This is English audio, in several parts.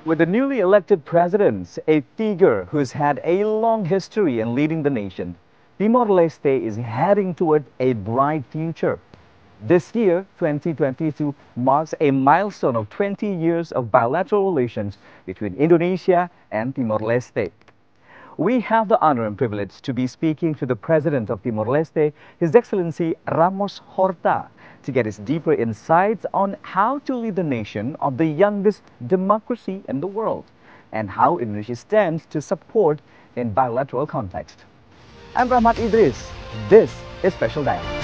With the newly elected president, a figure who's had a long history in leading the nation, Timor-Leste is heading toward a bright future. This year, 2022, marks a milestone of 20 years of bilateral relations between Indonesia and Timor-Leste. We have the honor and privilege to be speaking to the President of Timor-Leste, His Excellency Ramos Horta, to get his deeper insights on how to lead the nation of the youngest democracy in the world and how Indonesia stands to support in bilateral context. I'm Rahmat Idris. This is Special Dialogue.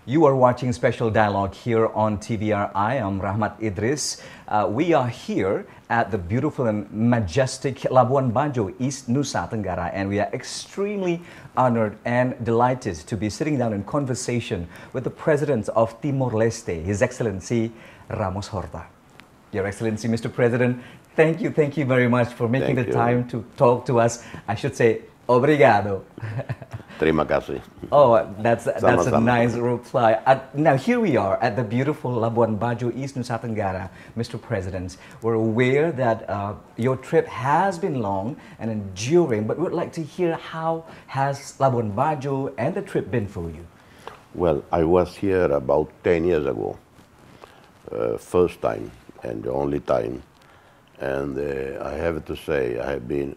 You are watching Special Dialogue here on TVR. I am Rahmat Idris. We are here at the beautiful and majestic Labuan Bajo, East Nusa Tenggara, and we are extremely honored and delighted to be sitting down in conversation with the President of Timor-Leste, His Excellency Ramos Horta. Your Excellency, Mr. President, thank you very much for making the time to talk to us. I should say, obrigado. Terima kasih. Oh, that's a nice reply. Now here we are at the beautiful Labuan Bajo, East Nusa Tenggara, Mr. President. We're aware that your trip has been long and enduring, but we'd like to hear how has Labuan Bajo and the trip been for you? Well, I was here about 10 years ago, first time and the only time, and I have to say I have been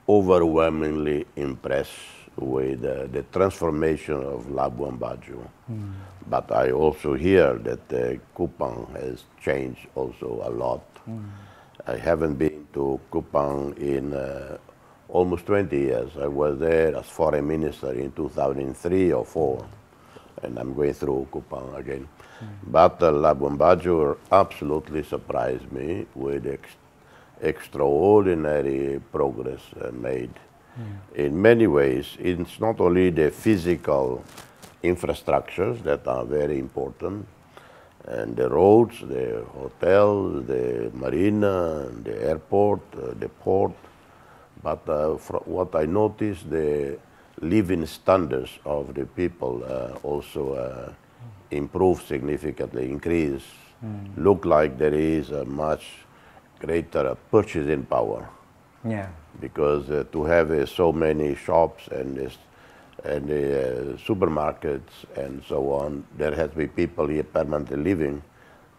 overwhelmingly impressed with the transformation of Labuan Bajo. But I also hear that Kupang has changed also a lot. I haven't been to Kupang in almost 20 years. I was there as foreign minister in 2003 or 4, and I'm going through Kupang again. But Labuan Bajo absolutely surprised me with extraordinary progress made. In many ways, it's not only the physical infrastructures that are very important, and the roads, the hotels, the marina, the airport, the port, but what I noticed, the living standards of the people also improved significantly, increased. Look like there is a much greater purchasing power. Yeah. Because to have so many shops and supermarkets and so on, there has to be people here permanently living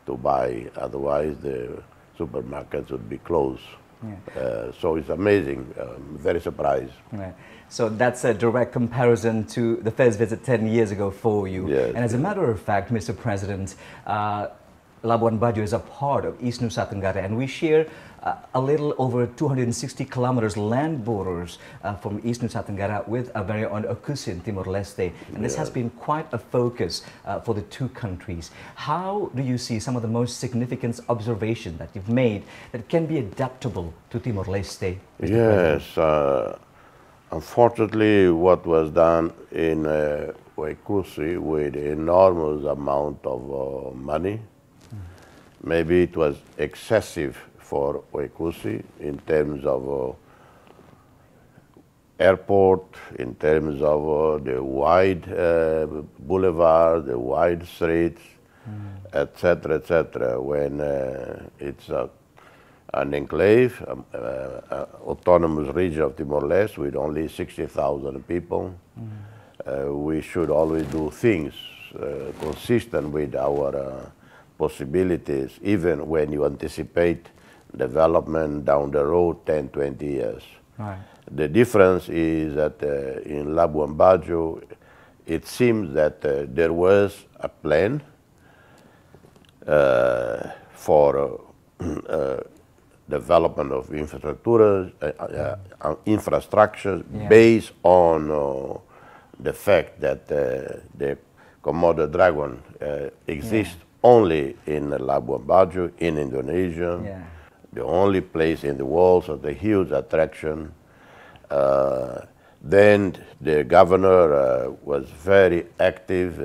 to buy. Otherwise, the supermarkets would be closed. Yeah. So it's amazing. Very surprised. Right. So that's a direct comparison to the first visit 10 years ago for you. Yes. And as a matter of fact, Mr. President, Labuan Bajo is a part of East Nusa Tenggara, and we share a little over 260 kilometers land borders from East Nusa Tenggara with our very own Okusin, Timor-Leste. And this has been quite a focus for the two countries. How do you see some of the most significant observations that you've made that can be adaptable to Timor-Leste? Yes. Unfortunately, what was done in Wekusi with enormous amount of money, maybe it was excessive for Wekusi in terms of airport, in terms of the wide boulevard, the wide streets, etc., when it's an enclave, autonomous region of Timor-Leste with only 60,000 people. We should always do things consistent with our possibilities, even when you anticipate development down the road 10, 20 years. Right. The difference is that in Labuan Bajo, it seems that there was a plan for development of infrastructure based on the fact that the Komodo dragon exists only in Labuan Bajo, in Indonesia, the only place in the world, so the huge attraction. Then the governor was very active.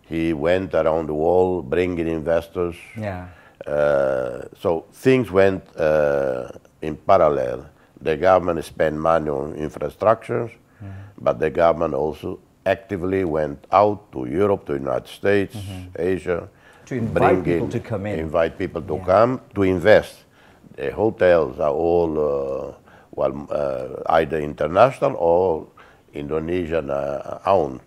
He went around the world bringing investors. So things went in parallel. The government spent money on infrastructures, but the government also actively went out to Europe, to the United States, Asia, to invite people to come in. Invite people to come, to invest. The hotels are all either international or Indonesian owned.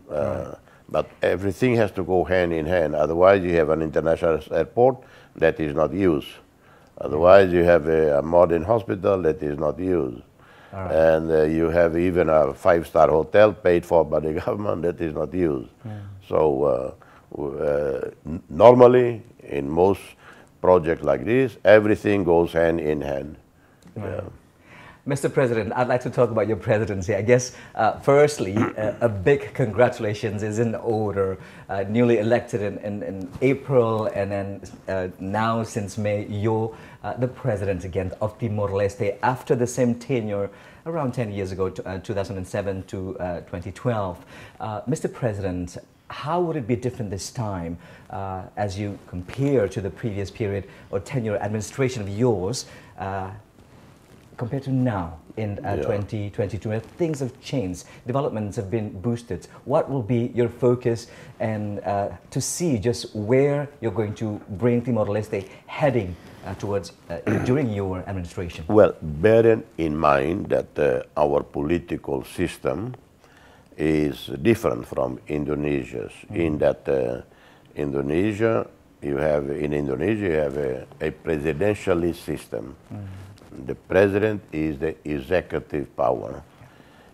But everything has to go hand in hand. Otherwise, you have an international airport that is not used. Otherwise, you have a modern hospital that is not used. Right. And you have even a 5-star hotel paid for by the government that is not used. So normally, in most projects like this, everything goes hand in hand. Mr. President, I'd like to talk about your presidency. I guess, firstly, a big congratulations is in order. Newly elected in April, and then now since May, you're the president again of Timor-Leste after the same tenure around 10 years ago, 2007 to 2012. Mr. President, how would it be different this time as you compare to the previous period or tenure administration of yours compared to now in 2022? Things have changed, developments have been boosted. What will be your focus and to see just where you're going to bring Timor-Leste heading towards during your administration? Well, bearing in mind that our political system is different from Indonesia's, in that Indonesia, you have a presidentialist system. The president is the executive power.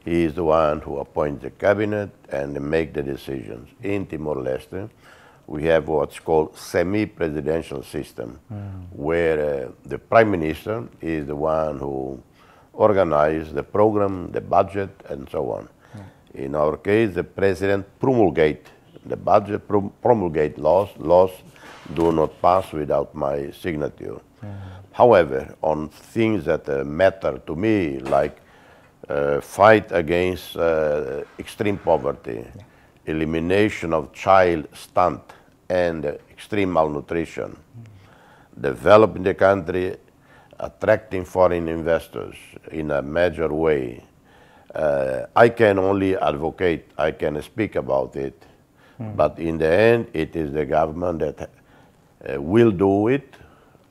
He is the one who appoints the cabinet and make the decisions. In Timor-Leste, we have what's called semi-presidential system, where the prime minister is the one who organizes the program, the budget, and so on. In our case, the president promulgates the budget, promulgate laws. Laws do not pass without my signature. However, on things that matter to me, like fight against extreme poverty, elimination of child stunt and extreme malnutrition, developing the country, attracting foreign investors in a major way, I can only advocate, I can speak about it, but in the end, it is the government that will do it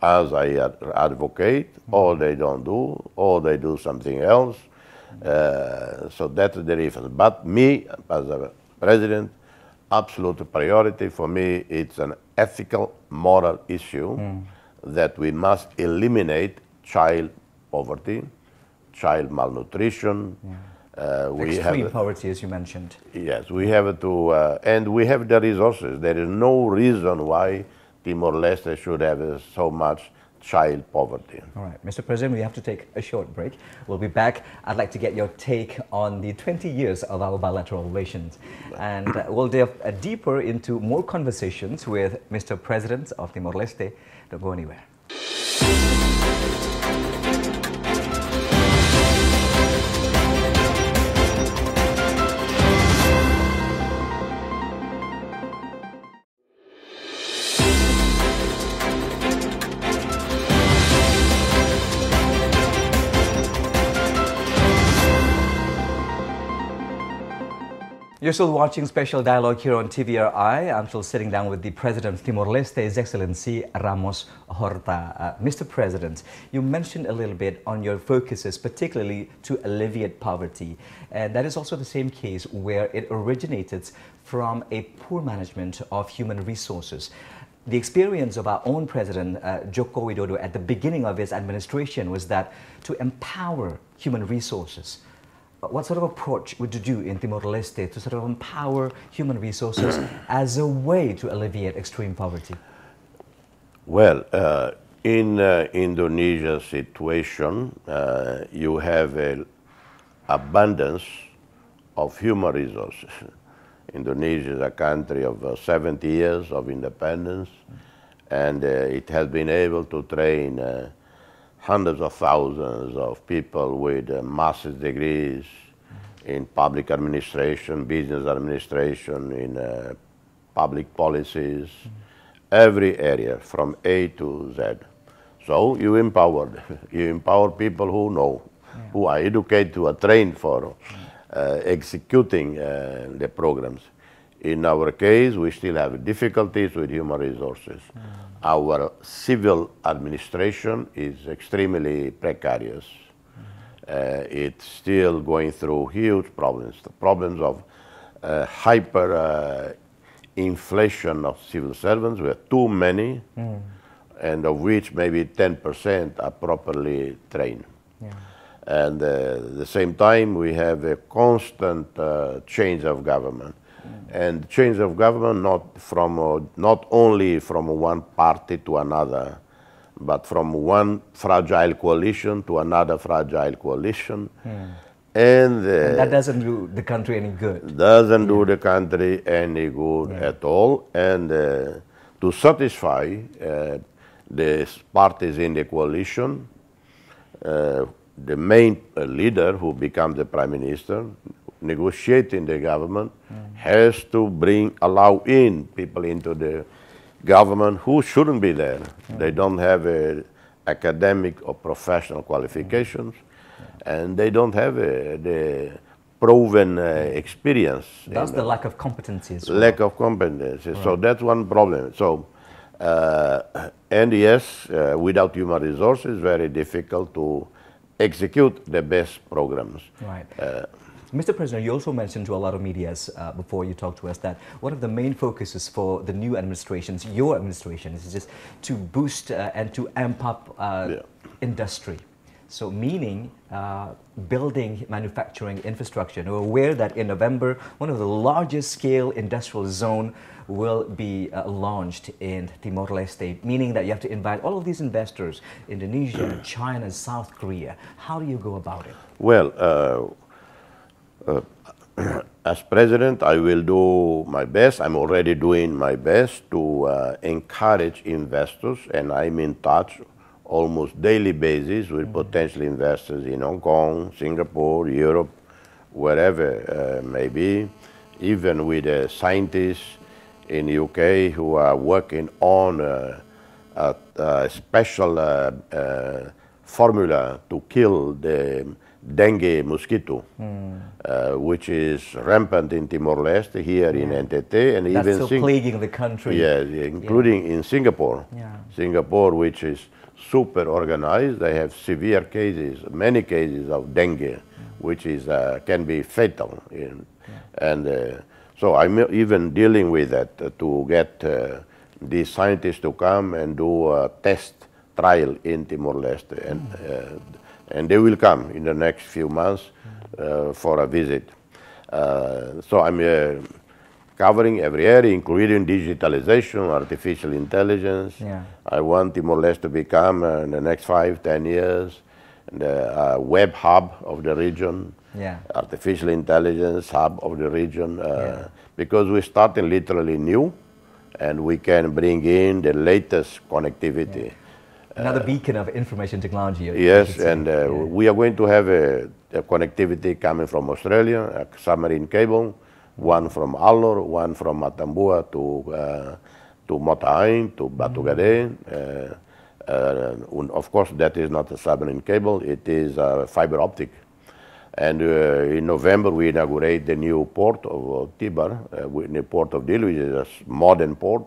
as I advocate, or they don't do, or they do something else. So that's the difference. But me, as a president, absolute priority for me, it's an ethical, moral issue that we must eliminate child poverty, child malnutrition. Extreme poverty, as you mentioned. Yes, we have to, and we have the resources. There is no reason why Timor-Leste should have so much child poverty. All right, Mr. President, we have to take a short break. We'll be back. I'd like to get your take on the 20 years of our bilateral relations. And we'll delve deeper into more conversations with Mr. President of Timor-Leste. Don't go anywhere. You're still watching Special Dialogue here on TVRI. I'm still sitting down with the President of Timor-Leste, His Excellency Ramos Horta. Mr. President, you mentioned a little bit on your focuses, particularly to alleviate poverty. And that is also the same case where it originated from a poor management of human resources. The experience of our own President, Joko Widodo, at the beginning of his administration was that to empower human resources. What sort of approach would you do in Timor-Leste to sort of empower human resources as a way to alleviate extreme poverty? Well, in Indonesia's situation, you have an abundance of human resources. Indonesia is a country of 70 years of independence, and it has been able to train hundreds of thousands of people with master's degrees in public administration, business administration, in public policies, every area from A to Z. So you empower people who know, who are educated, who are trained for executing the programs. In our case, we still have difficulties with human resources. Our civil administration is extremely precarious. It's still going through huge problems. The problems of hyper inflation of civil servants. We have too many, and of which maybe 10% are properly trained. And at the same time, we have a constant change of government. And change of government not only from one party to another, but from one fragile coalition to another fragile coalition. And that doesn't do the country any good. Doesn't do the country any good at all. And to satisfy the parties in the coalition, the main leader who becomes the prime minister, negotiating the government, has to allow in people into the government who shouldn't be there. They don't have academic or professional qualifications, and they don't have the proven experience. That's the lack of competency as well. Lack of competency. So that's one problem. So, and yes, without human resources, very difficult to execute the best programs. Right. Mr. President, you also mentioned to a lot of medias before you talked to us that one of the main focuses for the new administrations, your administration, is just to boost and to amp up industry. So meaning building manufacturing infrastructure. And we're aware that in November, one of the largest scale industrial zone will be launched in Timor Leste, meaning that you have to invite all of these investors, Indonesia, China, South Korea. How do you go about it? Well, as president, I will do my best. I'm already doing my best to encourage investors, and I'm in touch almost daily basis with potential investors in Hong Kong, Singapore, Europe, wherever maybe, even with scientists in the UK who are working on a special formula to kill the dengue mosquito, which is rampant in Timor-Leste, here in NTT, and that's even still plaguing the country. Yes, including in Singapore. Singapore, which is super organized, they have severe cases, many cases of dengue, which is can be fatal. And so I'm even dealing with that to get these scientists to come and do a test trial in Timor-Leste, and they will come in the next few months for a visit. So I'm covering every area, including digitalization, artificial intelligence. I want Timor-Leste to become, in the next 5-10 years, the web hub of the region, artificial intelligence hub of the region, because we're starting literally new, and we can bring in the latest connectivity. Another beacon of information technology. Yes, and we are going to have a connectivity coming from Australia, a submarine cable, one from Alor, one from Matambua to Motahain, to Batu Gade. Of course, that is not a submarine cable, it is fiber optic. And in November, we inaugurate the new port of Tibar, the port of Dili, which is a modern port.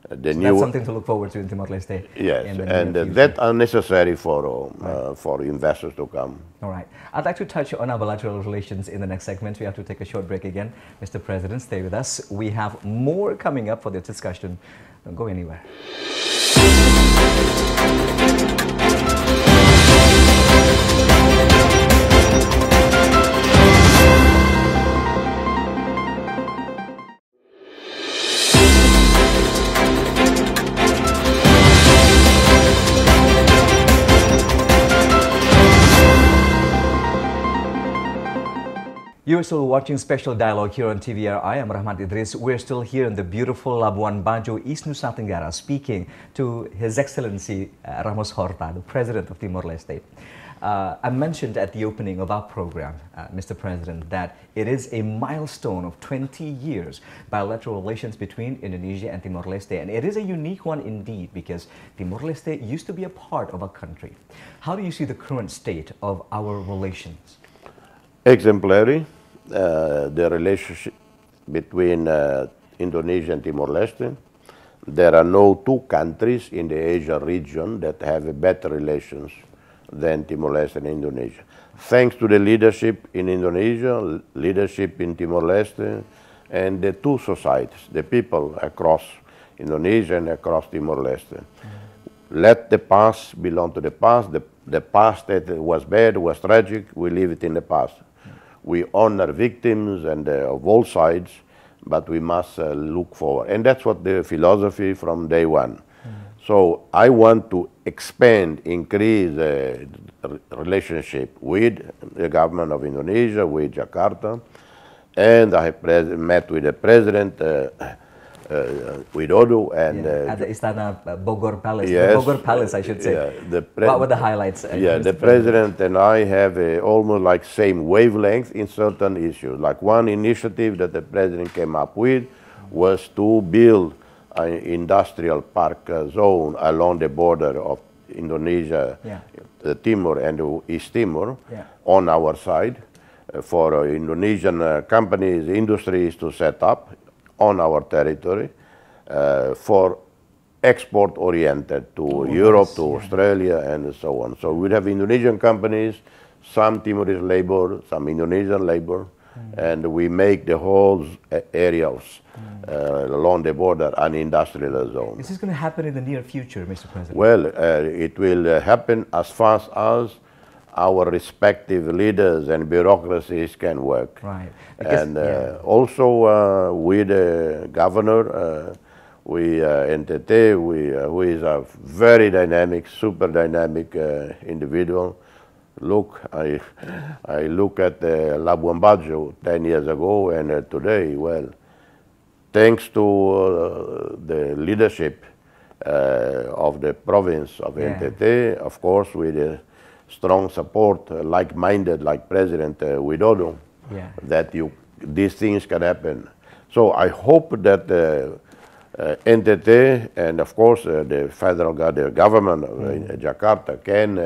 So that's something to look forward to in Timor-Leste. Yes, and that are necessary for investors to come. All right. I'd like to touch on our bilateral relations in the next segment. We have to take a short break again. Mr. President, stay with us. We have more coming up for this discussion. Don't go anywhere. You're still watching Special Dialogue here on TVRI. I'm Rahmat Idris. We're still here in the beautiful Labuan Bajo, East Nusa Tenggara, speaking to His Excellency Ramos Horta, the President of Timor-Leste. I mentioned at the opening of our program, Mr. President, that it is a milestone of 20 years bilateral relations between Indonesia and Timor-Leste. And it is a unique one indeed, because Timor-Leste used to be a part of our country. How do you see the current state of our relations? exemplary. The relationship between Indonesia and Timor Leste. There are no two countries in the Asia region that have better relations than Timor Leste and Indonesia. Thanks to the leadership in Indonesia, leadership in Timor Leste, and the two societies, the people across Indonesia and across Timor Leste. Let the past belong to the past. The past that was bad, was tragic, we leave it in the past. We honor victims and of all sides, but we must look forward. And that's what the philosophy from day one. So I want to expand, increase the relationship with the government of Indonesia, with Jakarta, and I met with the President Widodo and at the Istana Bogor Palace. Yes, The Bogor Palace, I should say. What were the highlights? The President and I have almost like same wavelength in certain issues. Like one initiative that the President came up with was to build an industrial park zone along the border of Indonesia, Timor and East Timor on our side for Indonesian companies, industries to set up on our territory for export oriented to Europe, to Australia and so on. So we'd have Indonesian companies, some Timorese labor, some Indonesian labor, and we make the whole areas along the border an industrial zone. Is this going to happen in the near future, Mr. President? Well, it will happen as fast as our respective leaders and bureaucracies can work. Right. And also with the governor, NTT, who is a very dynamic, super dynamic individual. Look, I look at Labuan Bajo 10 years ago and today, well, thanks to the leadership of the province of NTT, of course, with strong support, like-minded, like President Widodo, that these things can happen. So I hope that NTT and of course the federal government of Jakarta can,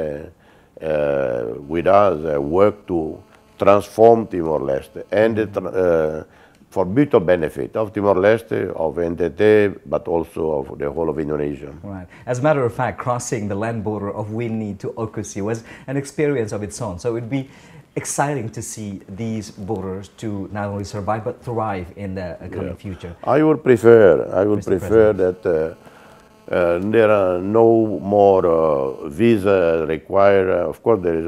with us, work to transform Timor-Leste and for mutual benefit of Timor-Leste, of NTT, but also of the whole of Indonesia. Right. As a matter of fact, crossing the land border of Winni to Okusi was an experience of its own. So it would be exciting to see these borders to not only survive but thrive in the coming future. I would prefer that there are no more visa required. Of course, there is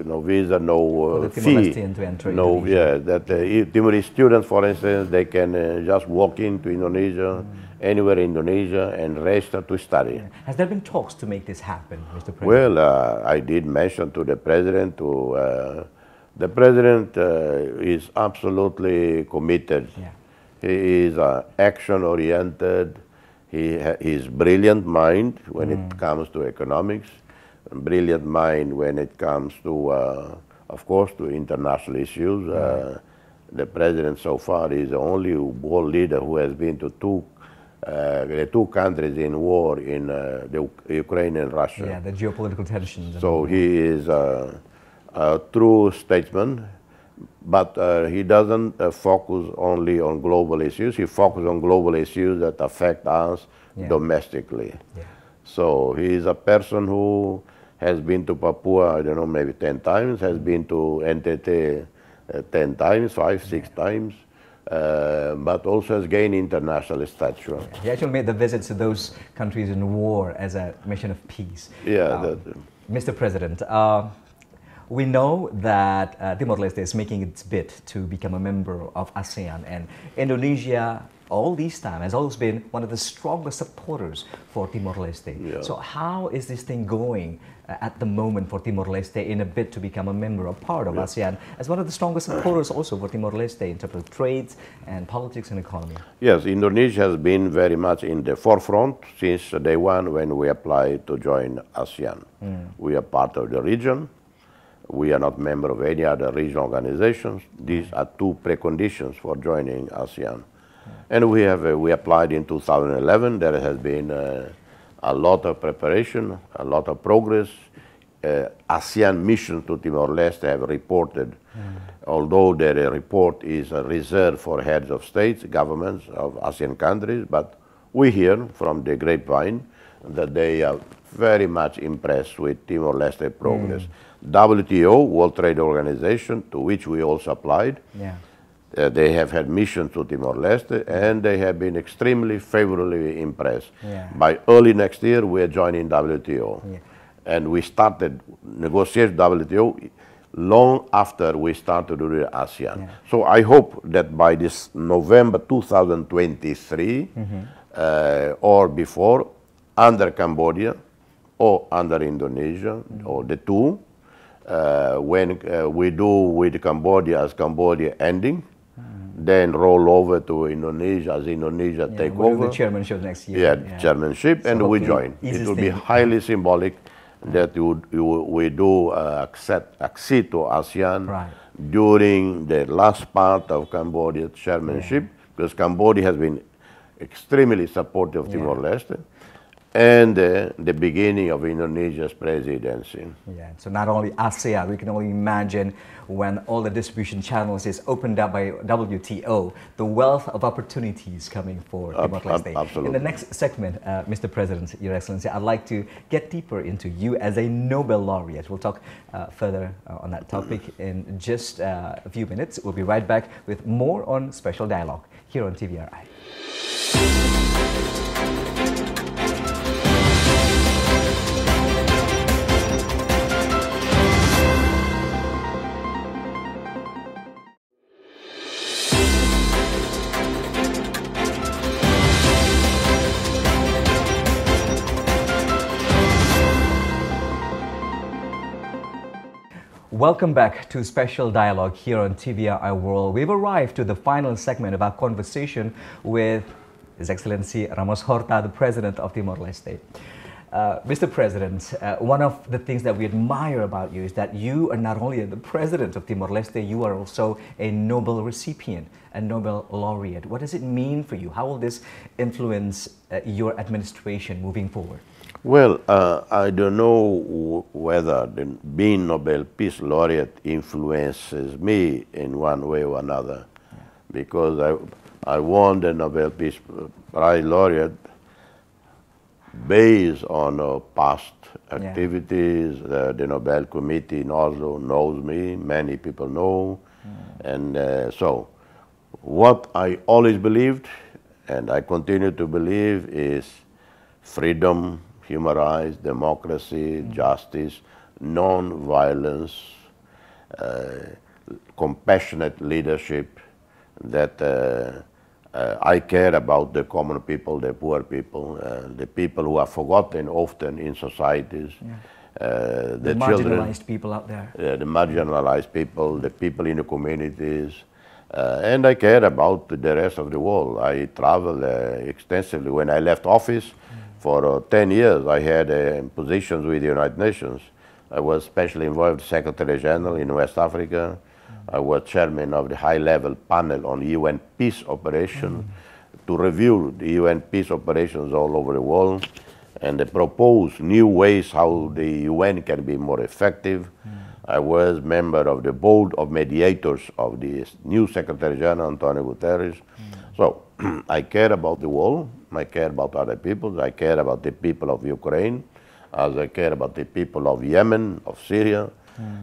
no visa, no fee. No, that Timorese students, for instance, they can just walk into Indonesia, anywhere in Indonesia, and register to study. Has there been talks to make this happen, Mr. President? Well, I did mention to the President. The President is absolutely committed. He is action-oriented. His brilliant mind when it comes to economics, brilliant mind when it comes to, of course, to international issues. The President so far is the only world leader who has been to the two countries in war in the Ukraine and Russia. Yeah, the geopolitical tensions. So he is a true statesman, but he doesn't focus only on global issues. He focuses on global issues that affect us domestically. So he is a person who has been to Papua, I don't know, maybe 10 times, has been to NTT 10 times, 5, 6 times, but also has gained international stature. He actually made the visits to those countries in war as a mission of peace. Mr. President, we know that Timor-Leste is making its bid to become a member of ASEAN, and Indonesia all this time has always been one of the strongest supporters for Timor-Leste. So how is this thing going at the moment for Timor-Leste in a bid to become a member, a part of ASEAN, as one of the strongest supporters also for Timor-Leste in terms of trades and politics and economy? Yes, Indonesia has been very much in the forefront since day one when we applied to join ASEAN. We are part of the region. We are not member of any other regional organizations. These are two preconditions for joining ASEAN. And we applied in 2011. There has been a lot of preparation, a lot of progress. ASEAN missions to Timor-Leste have reported although their report is reserved for heads of states, governments of ASEAN countries, but we hear from the grapevine that they are very much impressed with Timor-Leste progress. WTO, World Trade Organization, to which we also applied, they have had missions to Timor-Leste, and they have been extremely favorably impressed. By early next year, we are joining WTO. And we started negotiating WTO long after we started to do the ASEAN. So I hope that by this November 2023 or before, under Cambodia or under Indonesia, or the two, when we do with Cambodia as Cambodia ending, then roll over to Indonesia as Indonesia take over. The chairmanship next year. Chairmanship, so and we join. It will be highly symbolic that we do accede to ASEAN during the last part of Cambodia's chairmanship, because Cambodia has been extremely supportive of Timor-Leste, and the beginning of Indonesia's presidency. So not only ASEAN, we can only imagine when all the distribution channels is opened up by WTO, the wealth of opportunities coming for Timor-Leste. Absolutely. In the next segment, Mr. President, Your Excellency, I'd like to get deeper into you as a Nobel laureate. We'll talk further on that topic in just a few minutes. We'll be right back with more on Special Dialogue here on TVRI. Welcome back to Special Dialogue here on TVRI World. We've arrived to the final segment of our conversation with His Excellency Ramos Horta, the President of Timor-Leste. Mr. President, one of the things that we admire about you is that you are not only the President of Timor-Leste, you are also a Nobel recipient, a Nobel laureate. What does it mean for you? How will this influence your administration moving forward? Well, I don't know whether being Nobel Peace Laureate influences me in one way or another, because I won the Nobel Peace Prize Laureate based on past activities. The Nobel Committee in Oslo knows me, many people know, and so what I always believed, and I continue to believe, is freedom, human rights, democracy, justice, non-violence, compassionate leadership, that I care about the common people, the poor people, the people who are forgotten often in societies, the marginalized people out there. The marginalized people, the people in the communities, and I care about the rest of the world. I travel extensively. When I left office, for 10 years, I had positions with the United Nations. I was specially involved Secretary General in West Africa. I was chairman of the high-level panel on UN peace operations to review the UN peace operations all over the world and propose new ways how the UN can be more effective. I was member of the board of mediators of the new Secretary General, Antonio Guterres. So I care about the world. I care about other people. I care about the people of Ukraine, as I care about the people of Yemen, of Syria,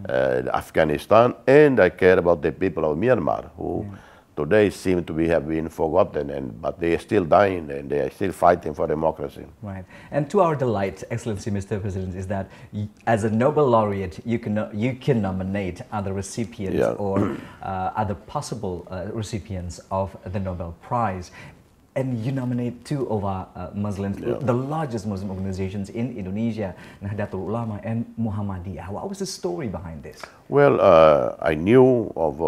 Afghanistan, and I care about the people of Myanmar, who today seem to have been forgotten, but they are still dying and they are still fighting for democracy. Right. And to our delight, Excellency Mr. President, is that as a Nobel laureate, you can nominate other recipients or other possible recipients of the Nobel Prize. And you nominate two of our Muslims, the largest Muslim organizations in Indonesia, Nahdlatul Ulama and Muhammadiyah. What was the story behind this? Well, I knew of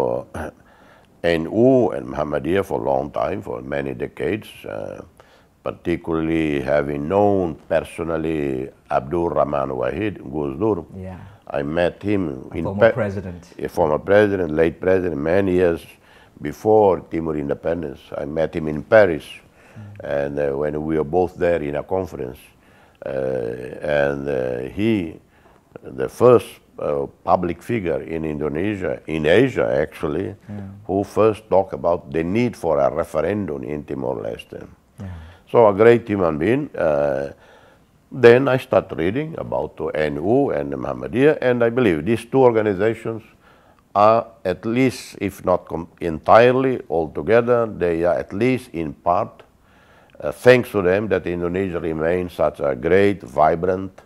NU and Muhammadiyah for a long time, for many decades, particularly having known personally Abdul Rahman Wahid, Gus Dur. I met him a former president, late president, many years before Timor independence. I met him in Paris, and when we were both there in a conference, and he, the first public figure in Indonesia, in Asia actually, who first talked about the need for a referendum in Timor-Leste. So a great human being. Then I started reading about the NU and the Muhammadiyah, and I believe these two organizations are at least, if not entirely altogether, they are at least in part, thanks to them, that Indonesia remains such a great, vibrant,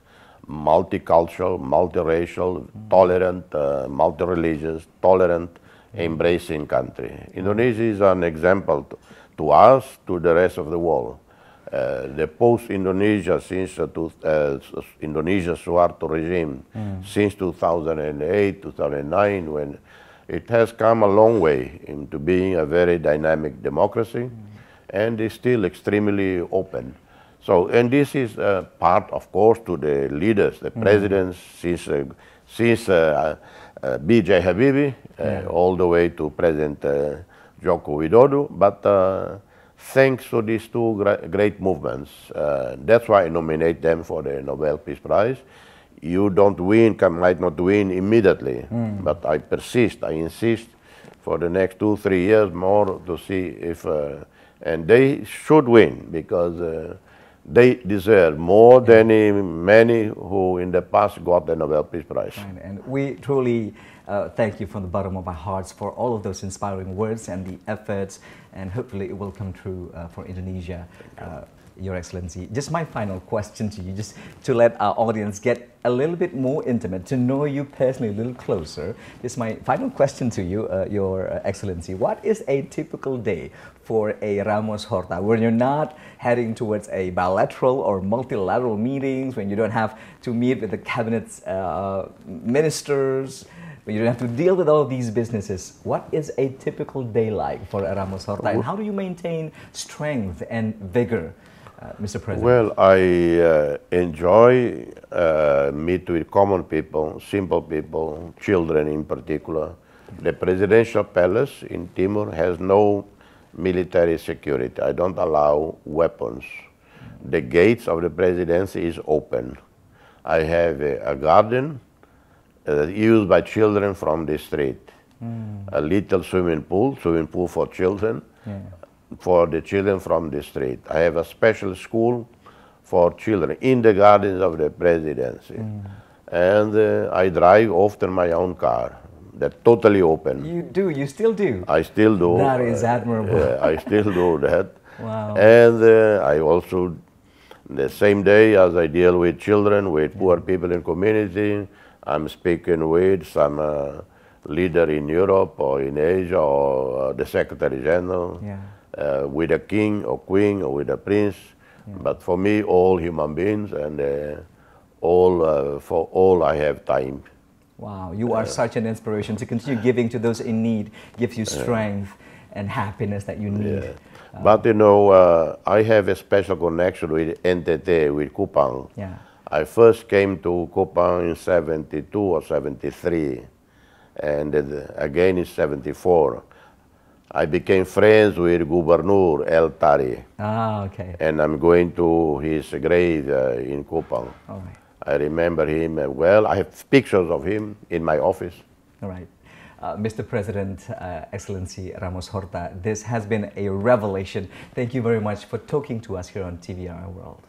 multicultural, multiracial, tolerant, multi-religious, tolerant, embracing country. Indonesia is an example to us, to the rest of the world. The post-Indonesia, since Indonesia Suharto regime, since 2008, 2009, when it has come a long way into being a very dynamic democracy, and is still extremely open. So, and this is part, of course, to the leaders, the presidents, since B.J. Habibie, all the way to President Joko Widodo, but thanks to these two great movements, that's why I nominate them for the Nobel Peace Prize. You don't win, might not win immediately, but I persist, I insist for the next 2-3 years more to see if, and they should win because they deserve more than many who in the past got the Nobel Peace Prize. And we truly thank you from the bottom of our hearts for all of those inspiring words and the efforts, and hopefully it will come true for Indonesia, Your Excellency. Just my final question to you, just to let our audience get a little bit more intimate, to know you personally a little closer. Just my final question to you, Your Excellency. What is a typical day for a Ramos Horta when you're not heading towards a bilateral or multilateral meetings, when you don't have to meet with the cabinet's ministers, when you don't have to deal with all of these businesses? What is a typical day like for a Ramos Horta, and how do you maintain strength and vigor, Mr. President? Well, I enjoy meet with common people, simple people, children in particular. The presidential palace in Timor has no military security. I don't allow weapons. The gates of the presidency is open. I have a garden used by children from the street. A little swimming pool for children, for the children from the street. I have a special school for children in the gardens of the presidency. And I drive often my own car. They're totally open. You do? You still do? I still do. That is admirable. I still do that. Wow. And I also, the same day as I deal with children, with poor people in community, I'm speaking with some leader in Europe or in Asia or the Secretary General, with a king or queen or with a prince. But for me, all human beings, and for all I have time. Wow, you are such an inspiration to continue giving to those in need, gives you strength and happiness that you need. But you know, I have a special connection with NTT, with Kupang. I first came to Kupang in 72 or 73, and again in 74. I became friends with Gubernur El Tari. And I'm going to his grave in Kupang. I remember him well. I have pictures of him in my office. All right. Mr. President, Excellency Ramos Horta, this has been a revelation. Thank you very much for talking to us here on TVR World.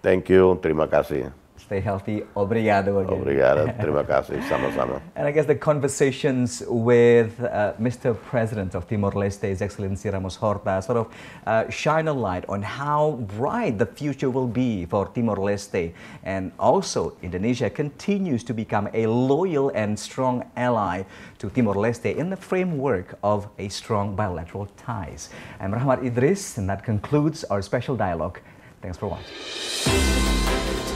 Thank you. Terima kasih. Stay healthy. Obrigado again. Obrigado. Terima kasih. Sama-sama. And I guess the conversations with Mr. President of Timor-Leste, His Excellency Ramos Horta, sort of shine a light on how bright the future will be for Timor-Leste. And also, Indonesia continues to become a loyal and strong ally to Timor-Leste in the framework of a strong bilateral ties. I'm Rahmat Idris, and that concludes our special dialogue. Thanks for watching.